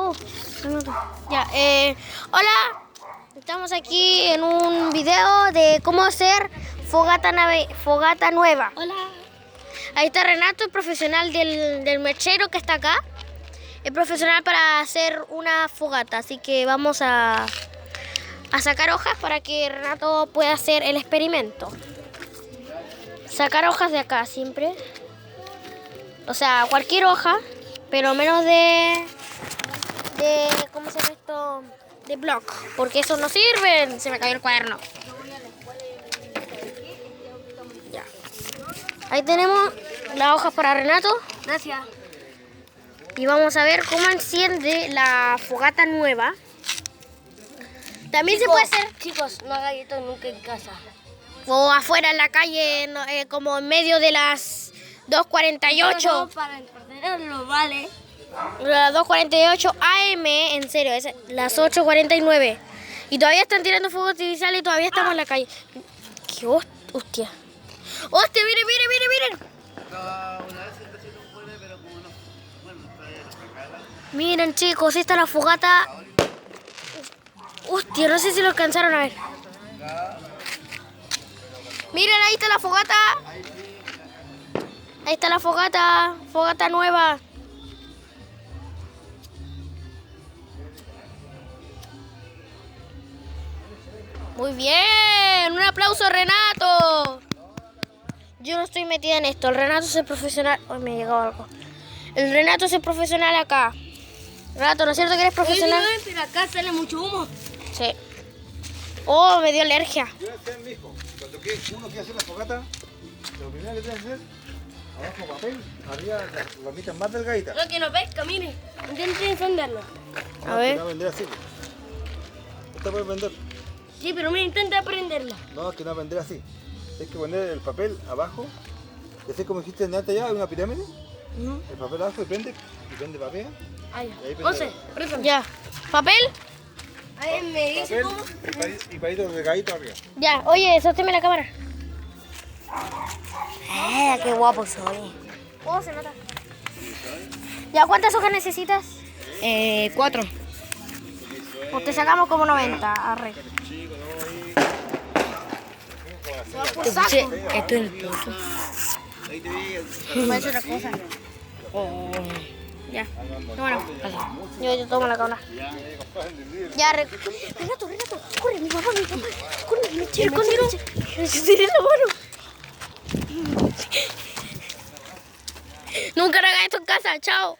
Oh, se nota. Ya, hola. Estamos aquí en un video de cómo hacer fogata nueva. Hola. Ahí está Renato, el profesional del mechero que está acá. Es profesional para hacer una fogata, así que vamos a sacar hojas para que Renato pueda hacer el experimento. Sacar hojas de acá siempre. O sea, cualquier hoja, pero menos de ¿cómo se llama esto? De block, porque eso no sirve. Se me cayó el cuaderno. Ya. Ahí tenemos las hojas para Renato. Gracias. Y vamos a ver cómo enciende la fogata nueva. También se puede hacer Chicos, no hagáis esto nunca en casa. o afuera en la calle, como en medio de las 2:48. No, para entenderlo, vale. Las 2:48 AM, en serio, es las 8:49. Y todavía están tirando fuego artificial y todavía estamos en la calle. ¿Qué hostia? ¡Hostia, miren, miren, miren, miren! Miren, chicos, esta es la fogata. Hostia, no sé si lo alcanzaron a ver. Miren, ahí está la fogata. Ahí está la fogata. Fogata nueva. Muy bien. Un aplauso a Renato. Yo no estoy metida en esto. El Renato es el profesional. Ay, me ha llegado algo. El Renato es el profesional acá. Renato, ¿no es cierto que eres profesional? Oye, pero acá sale mucho humo. Sí. Oh, me dio alergia. Yo decía a mi hijo, cuando uno quiere hacer la fogata, lo primero que tiene que hacer, abajo papel, arriba las ramitas más delgaditas. Lo que no pesca, mire. Intenten encenderlo. A ver. Que no va a vender así. Esta puede vender. Sí, pero mira, intenta prenderla. No, es que no va a vender así. Tienes que poner el papel abajo. Y así como dijiste antes ya, hay una pirámide. El papel abajo y prende papel. Ah, Y ahí ya. prende 11, la- préstame. Ya. ¿Papel? Ahí me dice Papel cómo. y palitos delgaditos arriba. Ya. Oye, sosténme la cámara. Qué guapo soy. Oh, se nota. Ya, ¿cuántas hojas necesitas? 4. Pues te sacamos como 90. Arre. Por saco. Esto es el plato. Parece otra cosa. Ya. Bueno, yo tomo la cámara. Ya, Renato, corre, mi papá, corre, me tiré la mano. Nunca hagan esto en casa, chao.